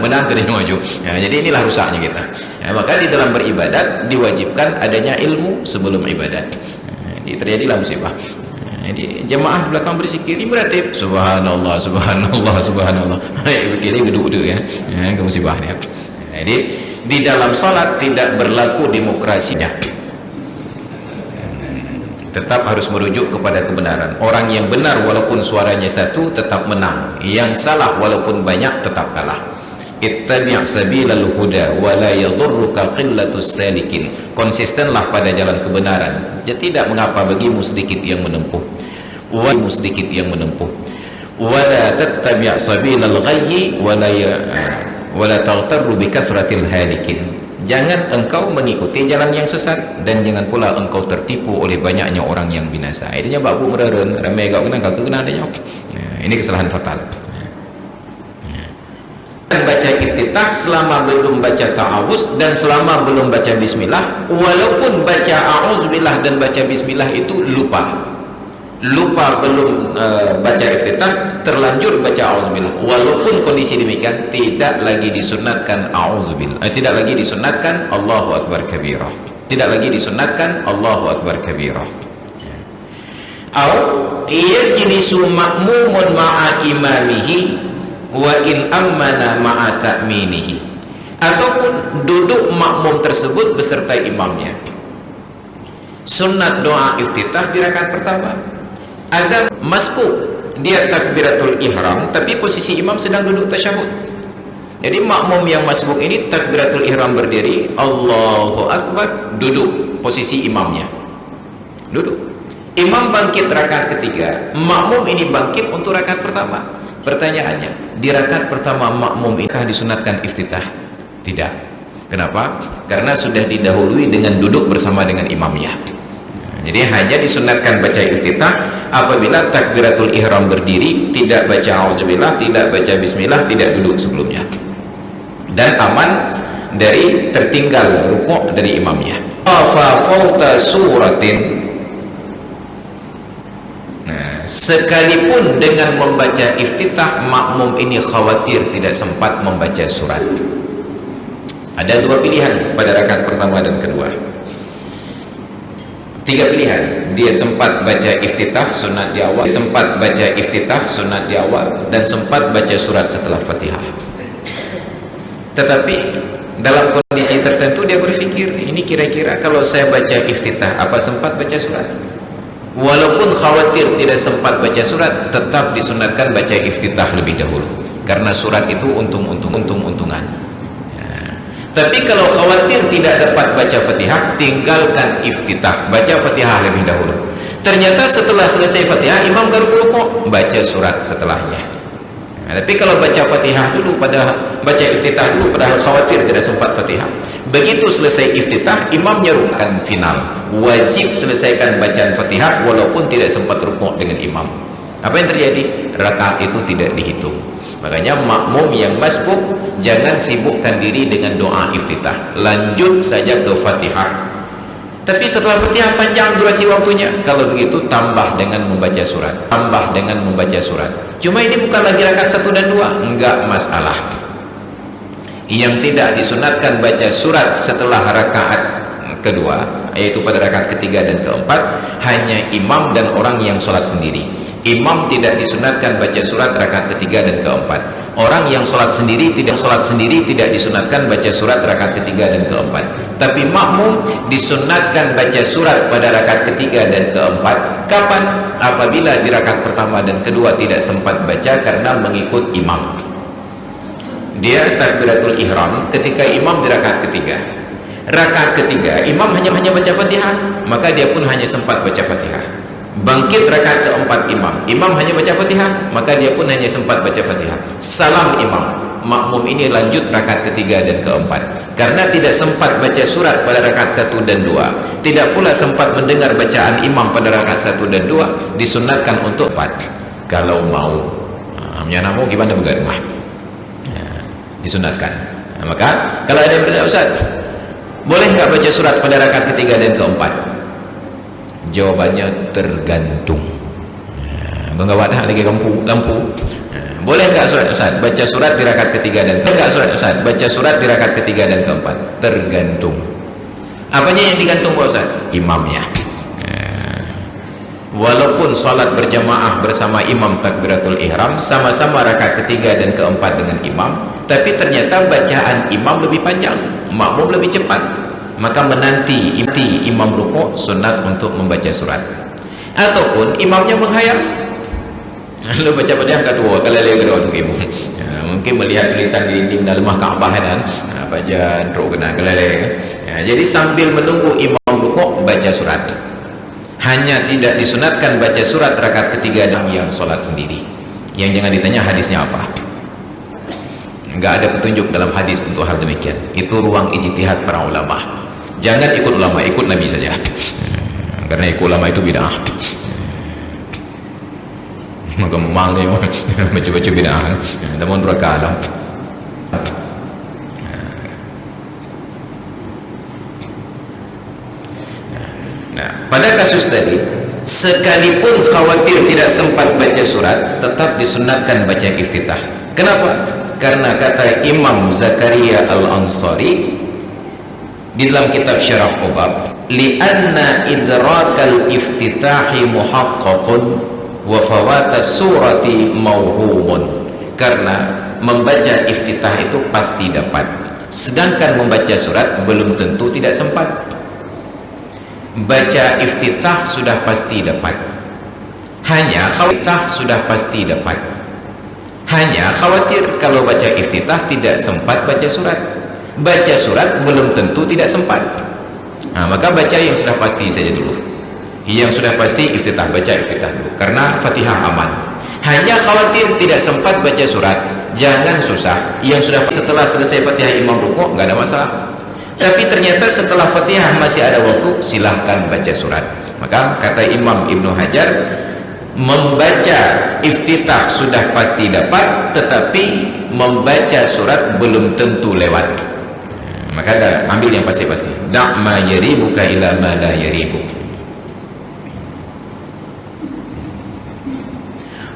menang kita maju. Jadi inilah rusaknya kita. Maka di dalam beribadat diwajibkan adanya ilmu sebelum ibadat. Jadi terjadilah musibah. Jadi jemaah belakang berzikir ini berarti subhanallah subhanallah subhanallah. Begini geduk-geduk ya. Ke musibahnya. Jadi di dalam salat tidak berlaku demokrasinya. Tetap harus merujuk kepada kebenaran. Orang yang benar walaupun suaranya satu tetap menang. Yang salah walaupun banyak tetap kalah. Ittabi' sabilal huda wa la yadurruka qillatus salikin. Konsistenlah pada jalan kebenaran. Jadi tidak mengapa bagimu sedikit yang menempuh. Wa sedikit yang menempuh. Wa la tattabi' sabilal ghayyi wa la taghtarru bi kasratil halikin. Jangan engkau mengikuti jalan yang sesat dan jangan pula engkau tertipu oleh banyaknya orang yang binasa. Ini babu meren ramai kau kena adanya. Ini kesalahan fatal. Baca iftitah selama belum baca ta'awuz dan selama belum baca bismillah, walaupun baca a'udzubillah dan baca bismillah itu lupa belum baca iftitah, terlanjur baca a'udzubillah, walaupun kondisi demikian tidak lagi disunatkan a'udzubillah, tidak lagi disunatkan Allahu akbar kabirah, tidak lagi disunatkan Allahu akbar kabirah. Au yajlisu ma'mumun ma'a imamihi wa in ammana ma'a ta'minihi, ataupun duduk makmum tersebut beserta imamnya. Sunnat doa iftitah di rakaat pertama. Ada masbuk, dia takbiratul ihram tapi posisi imam sedang duduk tasyahud. Jadi makmum yang masbuk ini takbiratul ihram berdiri, Allahu akbar, duduk posisi imamnya. Duduk. Imam bangkit rakaat ketiga, makmum ini bangkit untuk rakaat pertama. Pertanyaannya, di rakaat pertama makmum ini disunatkan iftitah? Tidak. Kenapa? Karena sudah didahului dengan duduk bersama dengan imamnya. Jadi hanya disunatkan baca iftitah apabila takbiratul ihram berdiri, tidak baca auzubillah, tidak baca bismillah, tidak duduk sebelumnya, dan aman dari tertinggal rukuk dari imamnya. Fa fauta suratin, sekalipun dengan membaca iftitah makmum ini khawatir tidak sempat membaca surat. Ada dua pilihan pada rakaat pertama dan kedua. Tiga pilihan, dia sempat baca iftitah sunat di awal, sempat baca iftitah sunat di awal, dan sempat baca surat setelah Fatihah. Tetapi dalam kondisi tertentu dia berpikir, ini kira-kira kalau saya baca iftitah apa sempat baca surat? Walaupun khawatir tidak sempat baca surat, tetap disunatkan baca iftitah lebih dahulu, karena surat itu untung-untungan. Tapi kalau khawatir tidak dapat baca Fatihah, tinggalkan iftitah, baca Fatihah lebih dahulu. Ternyata setelah selesai Fatihah imam baru rukuk, baca surat setelahnya. Tapi kalau baca Fatihah dulu, baca iftitah dulu padahal khawatir tidak sempat Fatihah, begitu selesai iftitah imamnya rukun final, wajib selesaikan bacaan Fatihah walaupun tidak sempat rukuk dengan imam. Apa yang terjadi? Rakaat itu tidak dihitung. Makanya makmum yang masbuk jangan sibukkan diri dengan doa iftitah, lanjut saja ke Fatihah. Tapi setelah Fatihah panjang durasi waktunya, kalau begitu tambah dengan membaca surat, tambah dengan membaca surat. Cuma ini bukan lagi rakaat 1 dan 2, enggak masalah. Yang tidak disunatkan baca surat setelah rakaat kedua, yaitu pada rakaat ketiga dan keempat, hanya imam dan orang yang sholat sendiri. Imam tidak disunatkan baca surat rakaat ketiga dan keempat. Orang yang sholat sendiri tidak disunatkan baca surat rakaat ketiga dan keempat. Tapi makmum disunatkan baca surat pada rakaat ketiga dan keempat. Kapan? Apabila di rakaat pertama dan kedua tidak sempat baca karena mengikut imam. Dia takbiratul ihram ketika imam di rakaat ketiga. Rakaat ketiga imam hanya baca Fatihah, maka dia pun hanya sempat baca Fatihah. Bangkit rakaat keempat imam hanya baca Fatihah, maka dia pun hanya sempat baca Fatihah. Salam imam, makmum ini lanjut rakaat ketiga dan keempat karena tidak sempat baca surat pada rakaat 1 dan 2, tidak pula sempat mendengar bacaan imam pada rakaat 1 dan 2, disunatkan untuk 4. Kalau mau menyanamu gimana begadang, disunatkan. Maka kalau ada yang bertanya, Ustaz, boleh nggak baca surat pada rakaat ketiga dan keempat? Jawabannya tergantung. Bangga wadah lagi lampu. Boleh nggak sholat Ustaz baca surat di rakaat ketiga dan baca surat di rakaat ketiga dan keempat? Tergantung. Apanya yang digantung Pak Ustaz? Imamnya. Walaupun salat berjamaah bersama imam takbiratul ihram, sama-sama rakaat ketiga dan keempat dengan imam, tapi ternyata bacaan imam lebih panjang, makmum lebih cepat, maka menanti imam rukuk sunat untuk membaca surat. Ataupun imamnya menghayal, lalu baca Fatihah kedua kalau lagi kedua ibu mungkin melihat tulisan di dinding dalam Ka'bah kan, baca rukuk kena kelele. Jadi sambil menunggu imam rukuk baca surat. Hanya tidak disunatkan baca surat rakaat ketiga dan yang sholat sendiri. Yang jangan ditanya hadisnya apa, nggak ada petunjuk dalam hadis untuk hal demikian. Itu ruang ijtihad para ulama. Jangan ikut ulama, ikut Nabi saja, karena ikut ulama itu bid'ah. Maka memang dia baca-baca bid'ah, namun berakalah. Pada kasus tadi, sekalipun khawatir tidak sempat baca surat, tetap disunatkan baca iftitah. Kenapa? Karena kata Imam Zakaria Al-Ansari di dalam kitab Syarah Qubab, li'anna idrakal iftitahi muhaqqaqun wa fawata surati mauhumun. Karena membaca iftitah itu pasti dapat, sedangkan membaca surat belum tentu tidak sempat. Baca iftitah sudah pasti dapat, hanya khawatir kalau baca iftitah tidak sempat baca surat. Baca surat belum tentu tidak sempat, maka baca yang sudah pasti saja dulu. Yang sudah pasti iftitah, baca iftitah dulu, karena Fatihah aman. Hanya khawatir tidak sempat baca surat, jangan susah. Yang sudah setelah selesai Fatihah imam rukuk nggak ada masalah. Tapi ternyata setelah Fatihah masih ada waktu, silahkan baca surat. Maka kata Imam Ibnu Hajar, membaca iftitah sudah pasti dapat, tetapi membaca surat belum tentu lewat. Maka ambil yang pasti-pasti. Da' ma yaribuka ila ma la yaribuk.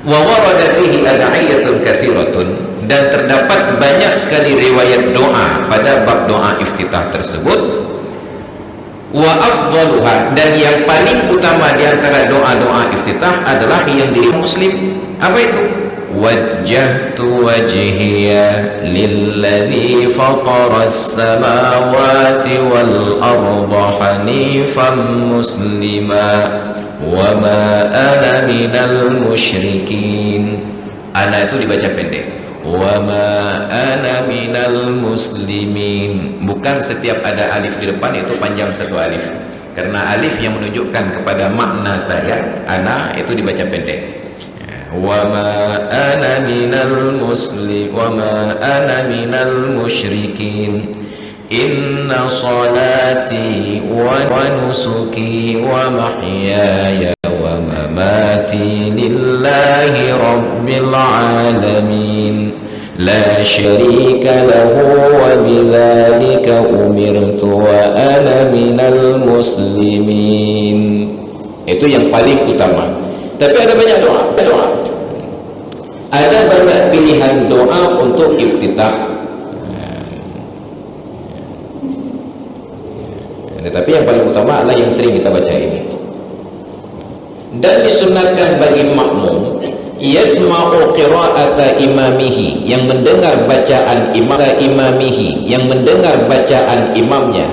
Wa warada fihi ad'iyatun katsiratun, dan terdapat banyak sekali riwayat doa pada bab doa iftitah tersebut. Wa afdaluha, dan yang paling utama di antara doa-doa iftitah adalah yang diri Muslim. Apa itu? Wajjahtu wajhiya lilladzi fataras samawati wal arda hanifan muslima wa ma ana minal musyrikin. Ana itu dibaca pendek, wa ma ana minal muslimin. Bukan setiap ada alif di depan itu panjang satu alif, karena alif yang menunjukkan kepada makna saya, ana, itu dibaca pendek. Wa ma ana minal muslim wa ma ana minal musyrikin. Inna salati wa nusuki wa mahyaya wa mamati lillahi rabbil alamin la syarika lahu wa bidzalika umirtu wa ana minal muslimin. Itu yang paling utama. Tapi ada banyak doa. Ada banyak pilihan doa untuk iftitah. Tetapi yang paling utama adalah yang sering kita baca ini. Dan disunatkan bagi makmum yasma'u qira'ata imamihi, yang mendengar bacaan imamihi, yang mendengar bacaan imamnya,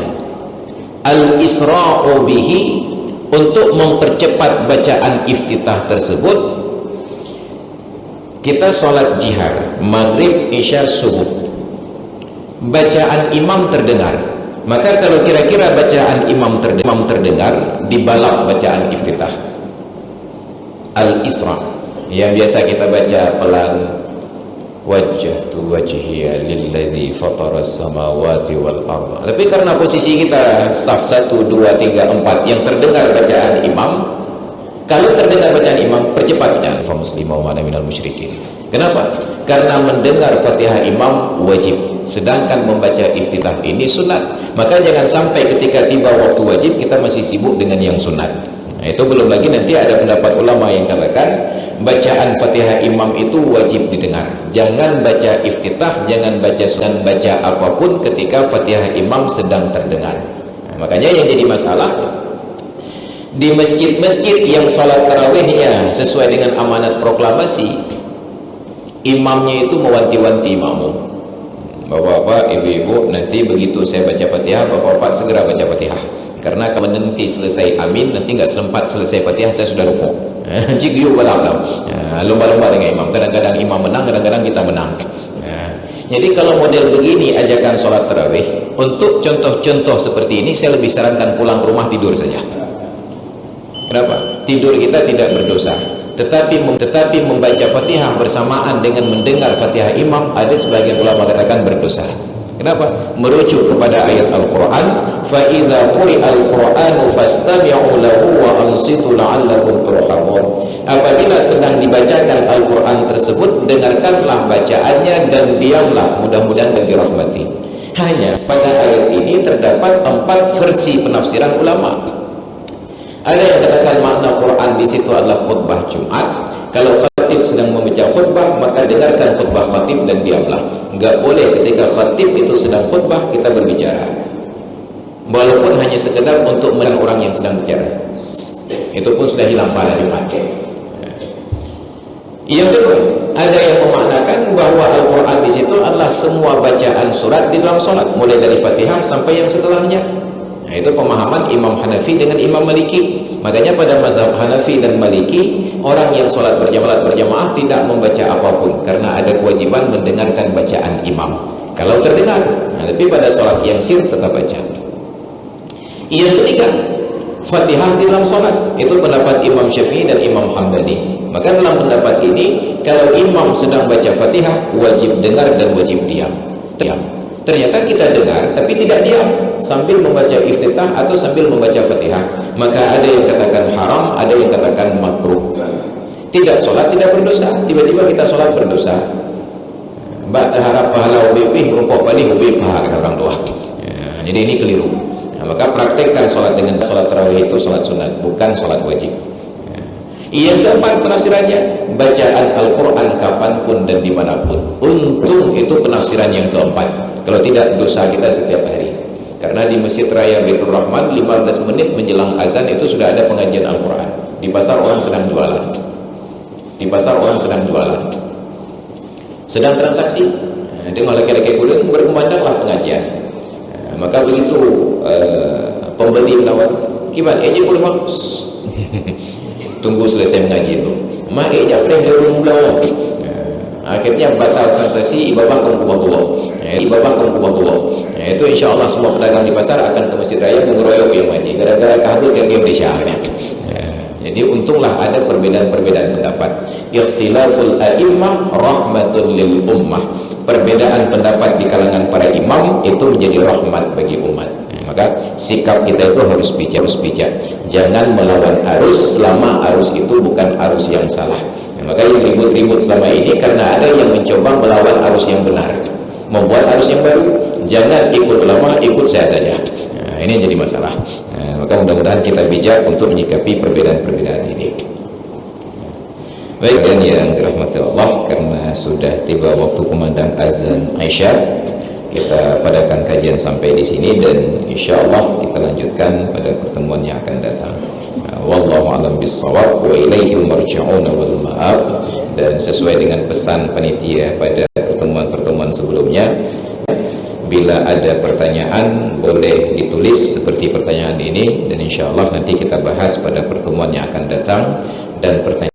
al-isra'u bihi, untuk mempercepat bacaan iftitah tersebut. Kita sholat jihar, maghrib, isya, subuh, bacaan imam terdengar, maka kalau kira-kira bacaan imam terdengar, dibalap bacaan iftitah al-isra, yang biasa kita baca pelan, wajjahtu wajhiya lilladzi fataras samawati wal arda. Tapi karena posisi kita saf 1, 2, 3, 4 yang terdengar bacaan imam, kalau terdengar bacaan imam, percepat bacaan fa muslimah wa ana minal musyrikin. Kenapa? Karena mendengar Fatihah imam wajib, sedangkan membaca iftitah ini sunat. Maka jangan sampai ketika tiba waktu wajib kita masih sibuk dengan yang sunat. Nah, itu belum lagi nanti ada pendapat ulama yang katakan bacaan Fatihah imam itu wajib didengar. Jangan baca iftitah, jangan baca apapun ketika Fatihah imam sedang terdengar. Nah, makanya yang jadi masalah di masjid-masjid yang sholat tarawihnya sesuai dengan amanat proklamasi, imamnya itu mewanti-wanti makmum. Bapak-bapak, ibu-ibu, nanti begitu saya baca Fatihah, bapak-bapak segera baca Fatihah. Karena kalau nanti selesai amin, nanti nggak sempat selesai Fatihah, saya sudah rukuk. Jigyu balam, lomba-lomba dengan imam. Kadang-kadang imam menang, kadang-kadang kita menang. Jadi kalau model begini ajakan sholat tarawih, untuk contoh-contoh seperti ini saya lebih sarankan pulang ke rumah tidur saja. Kenapa? Tidur kita tidak berdosa. Tetapi membaca Fatihah bersamaan dengan mendengar Fatihah imam, ada sebagian ulama katakan berdosa. Kenapa? Merujuk kepada ayat Al-Quran, فَإِذَا قُرِئَ الْقُرْآنُ فَاسْتَمِعُوا لَهُ وَأَنْصِتُوا لَعَلَّكُمْ تُرْحَمُونَ. Apabila sedang dibacakan Al-Quran tersebut, dengarkanlah bacaannya dan diamlah, mudah-mudahan dan dirahmati. Hanya pada ayat ini terdapat 4 versi penafsiran ulama. Ada yang katakan makna Quran di situ adalah khutbah Jumat. Kalau khatib sedang membaca khutbah, maka dengarkan khutbah khatib dan diamlah. Enggak boleh ketika khatib itu sedang khutbah kita berbicara, walaupun hanya sekedar untuk menekan orang yang sedang bicara, itu pun sudah hilang pahala Jumat. Yang kedua, ada yang memaknakan bahwa Al-Quran di situ adalah semua bacaan surat di dalam sholat, mulai dari Fatihah sampai yang setelahnya. Nah, itu pemahaman Imam Hanafi dengan Imam Maliki. Makanya pada mazhab Hanafi dan Maliki, orang yang sholat berjamaah tidak membaca apapun karena ada kewajiban mendengarkan bacaan imam kalau terdengar. Nah, tapi pada sholat yang sir tetap baca. Yang ketiga, Fatihah di dalam sholat, itu pendapat Imam Syafi'i dan Imam Hambali. Maka dalam pendapat ini, kalau imam sedang baca Fatihah, wajib dengar dan wajib diam. Ternyata kita dengar tapi tidak diam sambil membaca iftitah atau sambil membaca Fatihah, maka ada yang katakan haram, ada yang katakan makruh. Tidak sholat tidak berdosa, tiba-tiba kita sholat berdosa. Mbak harap pahala UBP berupa balik UBP kata orang tua. Jadi ini keliru. Maka praktekkan sholat dengan sholat tarawih itu sholat sunat, bukan sholat wajib. Yang keempat penafsirannya, bacaan Al-Quran kapanpun dan dimanapun. Untung itu penafsiran yang keempat. Kalau tidak, dosa kita setiap hari. Karena di Masjid Raya Baitur Rahman 15 menit menjelang azan itu sudah ada pengajian Al-Quran. Di pasar orang sedang jualan, sedang transaksi. Dengar laki-laki kudung berkumandanglah pengajian. Maka begitu pembeli menawar, gimana? Eji kurma. Tunggu selesai mengaji itu. Mak japre dari mula. Akhirnya batal transaksi, ibabang kamu kubah. Itu insya Allah semua pedagang di pasar akan ke Masjid Raya mengeroyok yang ngaji. Gara-gara kabur yang dia Malaysia. Jadi untunglah ada perbedaan pendapat. Ikhtilaful a'immah rahmatun lil ummah. Perbedaan pendapat di kalangan para imam itu menjadi rahmat bagi umat. Maka sikap kita itu harus bijak. Jangan melawan arus selama arus itu bukan arus yang salah. Maka yang ribut-ribut selama ini karena ada yang mencoba melawan arus yang benar, membuat arus yang baru. Jangan ikut ulama, ikut saya saja. Nah, ini jadi masalah. Maka mudah-mudahan kita bijak untuk menyikapi perbedaan-perbedaan ini. Baik, dan yang dirahmati Allah, karena sudah tiba waktu kumandang azan Aisyah, kita padakan kajian sampai di sini dan insya Allah kita lanjutkan pada pertemuan yang akan datang. Wallahu a'lam bissawab wa ilaihil marji'un wal ma'ab. Dan sesuai dengan pesan panitia pada pertemuan-pertemuan sebelumnya, bila ada pertanyaan boleh ditulis seperti pertanyaan ini dan insya Allah nanti kita bahas pada pertemuan yang akan datang. Dan pertanyaan